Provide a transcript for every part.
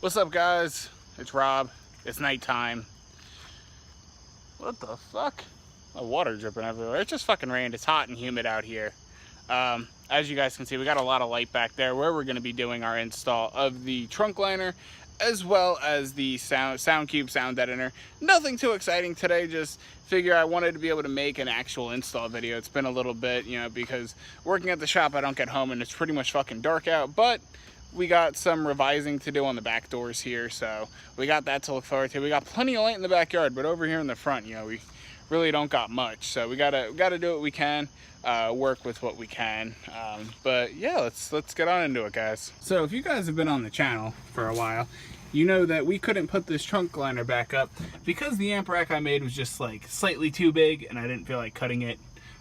What's up, guys? It's Rob. It's nighttime. What the fuck? My water dripping everywhere. It just fucking rained. It's hot and humid out here. As you guys can see, we got a lot of light back there where we're going to be doing our install of the trunk liner as well as the Qubed sound deadener. Nothing too exciting today, just figure I wanted to be able to make an actual install video. It's been a little bit, you know, because working at the shop I don't get home and it's pretty much fucking dark out, but we got some revising to do on the back doors here, so we got that to look forward to. We got plenty of light in the backyard, but over here in the front, you know, we really don't got much, so we gotta do what we can, work with what we can. But yeah, let's get on into it, guys. So if you guys have been on the channel for a while, you know that we couldn't put this trunk liner back up because the amp rack I made was just like slightly too big and I didn't feel like cutting it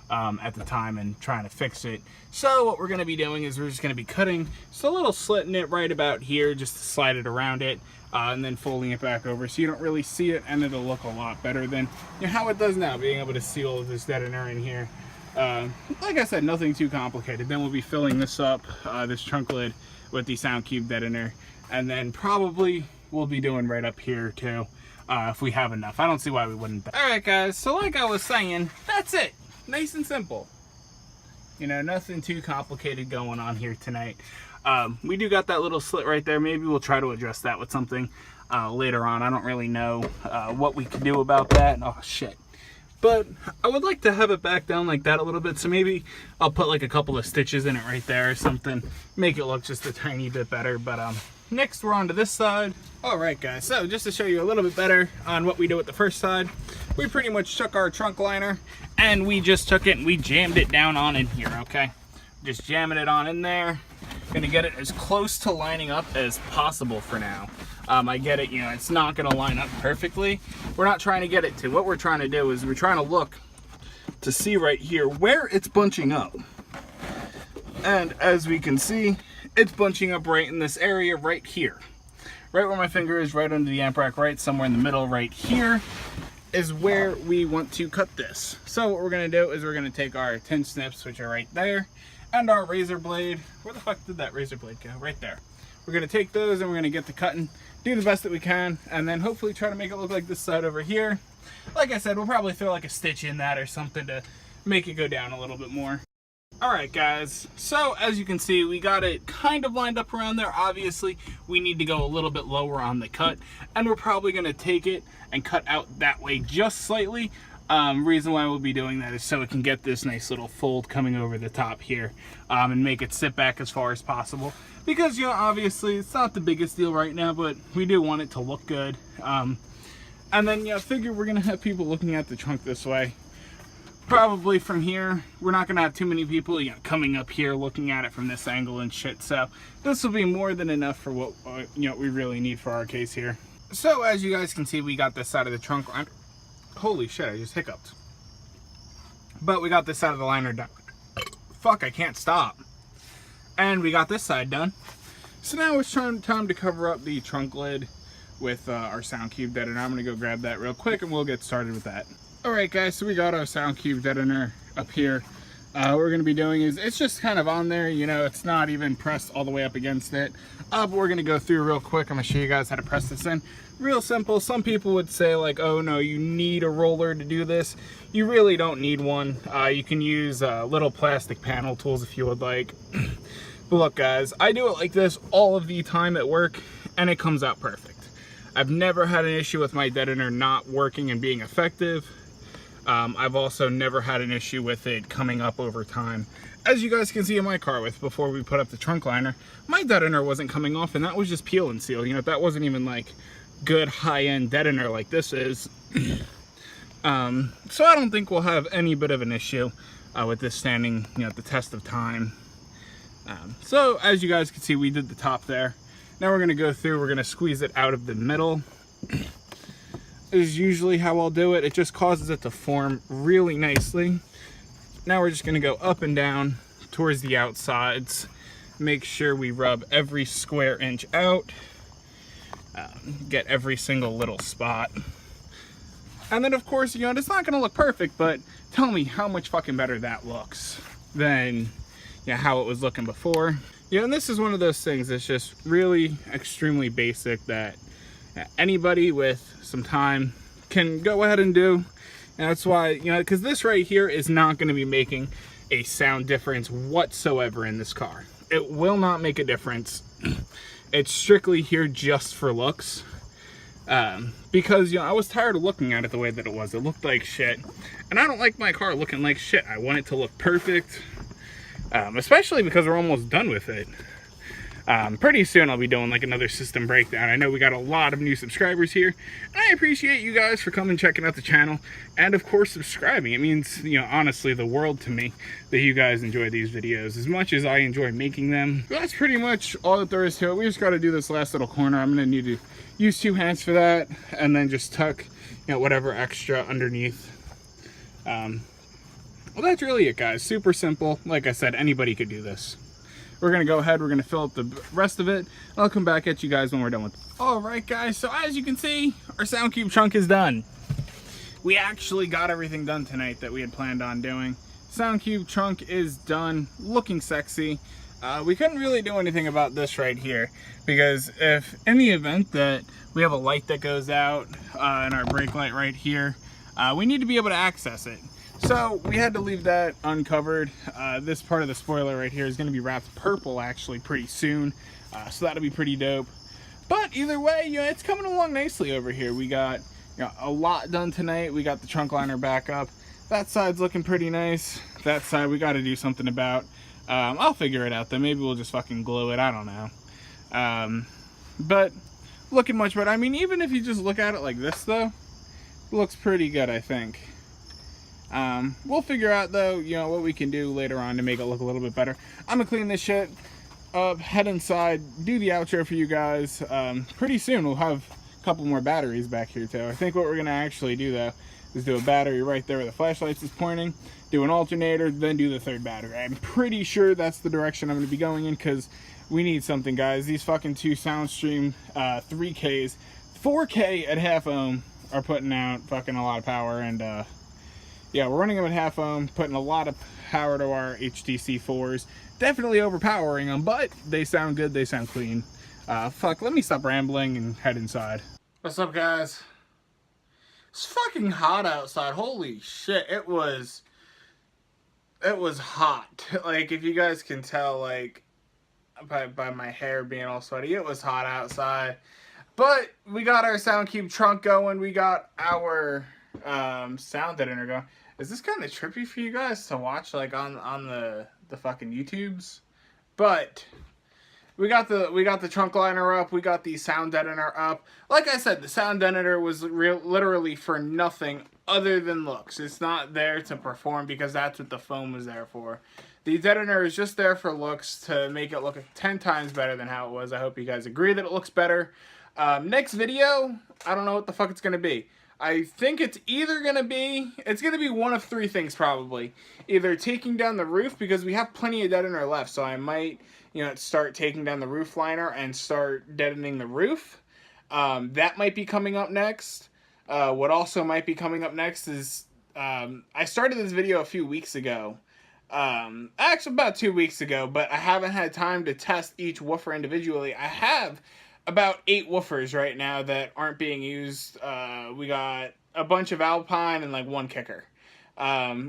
at the time and trying to fix it. So what we're going to be doing is we're just going to be cutting just a little slit in it right about here just to slide it around it, and then folding it back over so you don't really see it, and it'll look a lot better than, you know, how it does now, being able to see all of this deadener in here. Like I said, nothing too complicated. Then we'll be filling this up, this trunk lid, with the Qubed deadener, and then probably we'll be doing right up here too, if we have enough. I don't see why we wouldn't. Alright guys, so like I was saying, that's it. Nice and simple. You know, nothing too complicated going on here tonight. We do got that little slit right there. Maybe we'll try to address that with something later on. I don't really know what we can do about that. Oh shit. But I would like to have it back down like that a little bit, so maybe I'll put like a couple of stitches in it right there or something, make it look just a tiny bit better. But next we're on to this side. All right guys, so just to show you a little bit better on what we do with the first side, we pretty much took our trunk liner and we just took it and we jammed it down on in here, okay? Just jamming it on in there. Gonna get it as close to lining up as possible for now. I get it, you know, it's not gonna line up perfectly. We're not trying to get it to. What we're trying to do is we're trying to look to see right here where it's bunching up. And as we can see, it's bunching up right in this area right here. Right where my finger is, right under the amp rack, right somewhere in the middle right here is where we want to cut this. So what we're gonna do is we're gonna take our tin snips, which are right there, and our razor blade. Where the fuck did that razor blade go? Right there. We're gonna take those and we're gonna get the cutting, do the best that we can, and then hopefully try to make it look like this side over here. Like I said, we'll probably throw like a stitch in that or something to make it go down a little bit more. Alright guys, so as you can see, we got it kind of lined up around there. Obviously, we need to go a little bit lower on the cut, and we're probably gonna take it and cut out that way just slightly. Reason why we'll be doing that is so it can get this nice little fold coming over the top here, and make it sit back as far as possible. Because, you know, obviously it's not the biggest deal right now, but we do want it to look good. And then, you know, figure we're gonna have people looking at the trunk this way. Probably from here, we're not gonna have too many people, you know, coming up here looking at it from this angle and shit. So this will be more than enough for what you know, we really need for our case here. So as you guys can see, we got this side of the trunk. Holy shit, I just hiccuped. But we got this side of the liner done. Fuck, I can't stop. And we got this side done. So now it's time to cover up the trunk lid with our Qubed deadener. I'm gonna go grab that real quick and we'll get started with that. Alright guys, so we got our Qubed deadener up here. What we're gonna be doing is, it's just kind of on there, you know, it's not even pressed all the way up against it. But we're gonna go through real quick. I'm gonna show you guys how to press this in. Real simple. Some people would say like, oh no, you need a roller to do this. You really don't need one. You can use little plastic panel tools if you would like. But look guys, I do it like this all of the time at work and it comes out perfect. I've never had an issue with my deadener not working and being effective. I've also never had an issue with it coming up over time. As you guys can see in my car with before we put up the trunk liner, my deadener wasn't coming off and that was just peel and seal. You know, that wasn't even like good high-end deadener like this is. So I don't think we'll have any bit of an issue with this standing, you know, the test of time. So as you guys can see, we did the top there. Now we're gonna go through, we're gonna squeeze it out of the middle. Is usually how I'll do it. It just causes it to form really nicely. Now we're just gonna go up and down towards the outsides. Make sure we rub every square inch out. Get every single little spot. And then of course, you know, it's not gonna look perfect, but tell me how much fucking better that looks than, you know, how it was looking before. Yeah, and this is one of those things that's just really extremely basic that anybody with some time can go ahead and do. And that's why, you know, because this right here is not going to be making a sound difference whatsoever in this car. It will not make a difference. It's strictly here just for looks. Because, you know, I was tired of looking at it the way that it was. It looked like shit. And I don't like my car looking like shit. I want it to look perfect. Especially because we're almost done with it. Pretty soon I'll be doing like another system breakdown. I know we got a lot of new subscribers here. And I appreciate you guys for coming checking out the channel. And of course subscribing. It means, you know, honestly the world to me that you guys enjoy these videos as much as I enjoy making them. But that's pretty much all that there is to it. We just got to do this last little corner. I'm going to need to use 2 hands for that. And then just tuck, you know, whatever extra underneath. Well, that's really it, guys. Super simple. Like I said, anybody could do this. We're going to go ahead, we're going to fill up the rest of it. I'll come back at you guys when we're done with it. Alright guys, so as you can see, our Sound Cube trunk is done. We actually got everything done tonight that we had planned on doing. Sound Cube trunk is done, looking sexy. We couldn't really do anything about this right here, because if in the event that we have a light that goes out and our brake light right here, we need to be able to access it. So we had to leave that uncovered. This part of the spoiler right here is going to be wrapped purple actually pretty soon. So that'll be pretty dope. But either way, you know, it's coming along nicely over here. We got, you know, a lot done tonight. We got the trunk liner back up. That side's looking pretty nice. That side we got to do something about. I'll figure it out though. Maybe we'll just fucking glue it. I don't know. But looking much better. I mean, even if you just look at it like this though, it looks pretty good, I think. We'll figure out though, you know, what we can do later on to make it look a little bit better. I'm gonna clean this shit up, head inside, do the outro for you guys. Pretty soon we'll have a couple more batteries back here too. I think what we're gonna actually do though is do a battery right there where the flashlights is pointing, do an alternator, then do the 3rd battery. I'm pretty sure that's the direction I'm gonna be going in, because we need something, guys. These fucking 2 SoundStream 3Ks, 4K at half ohm are putting out fucking a lot of power, and yeah, we're running them at half ohm, putting a lot of power to our HTC 4s. Definitely overpowering them, but they sound good, they sound clean. Fuck, let me stop rambling and head inside. What's up, guys? It's fucking hot outside. Holy shit, it was hot. Like, if you guys can tell, like, by my hair being all sweaty, it was hot outside. But we got our Sound Cube trunk going, we got our sound editor going. Is this kind of trippy for you guys to watch, like on the fucking YouTubes? But we got the trunk liner up, we got the sound editor up. Like I said, the sound editor was literally for nothing other than looks. It's not there to perform, because that's what the foam was there for. The editor is just there for looks, to make it look 10 times better than how it was. I hope you guys agree that it looks better. Next video, I don't know what the fuck it's gonna be. I think it's either going to be, one of 3 things probably. Either taking down the roof, because we have plenty of deadener left, so I might, you know, start taking down the roof liner and start deadening the roof. That might be coming up next. What also might be coming up next is, I started this video a few weeks ago. Actually about 2 weeks ago, but I haven't had time to test each woofer individually. I have about 8 woofers right now that aren't being used. We got a bunch of Alpine and like 1 kicker,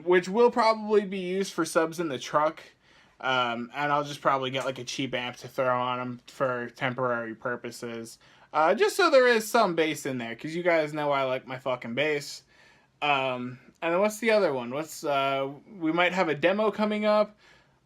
which will probably be used for subs in the truck. And I'll just probably get like a cheap amp to throw on them for temporary purposes. Just so there is some bass in there, because you guys know I like my fucking bass. And then what's the other one? We might have a demo coming up.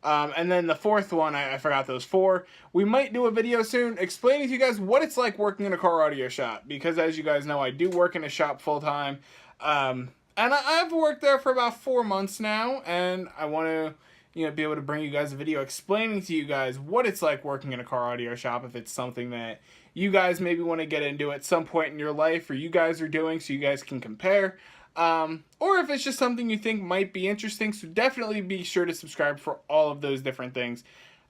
And then the 4th one, I forgot those 4. We might do a video soon explaining to you guys what it's like working in a car audio shop. Because as you guys know, I do work in a shop full time. And I've worked there for about 4 months now. And I want to, you know, be able to bring you guys a video explaining to you guys what it's like working in a car audio shop. If it's something that you guys maybe want to get into at some point in your life, or you guys are doing, so you guys can compare. Or if it's just something you think might be interesting. So definitely be sure to subscribe for all of those different things.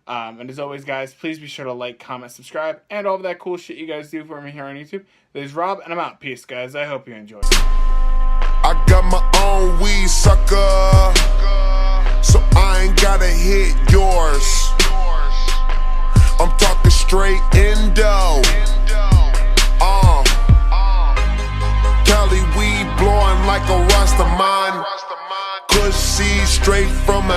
And as always, guys, please be sure to like, comment, subscribe, and all of that cool shit you guys do for me here on YouTube. This is Rob, and I'm out. Peace, guys. I hope you enjoy. I got my own weed, sucker, so I ain't gotta hit yours. straight indo. Cali weed blowing like a Rastaman. Kush seed straight from a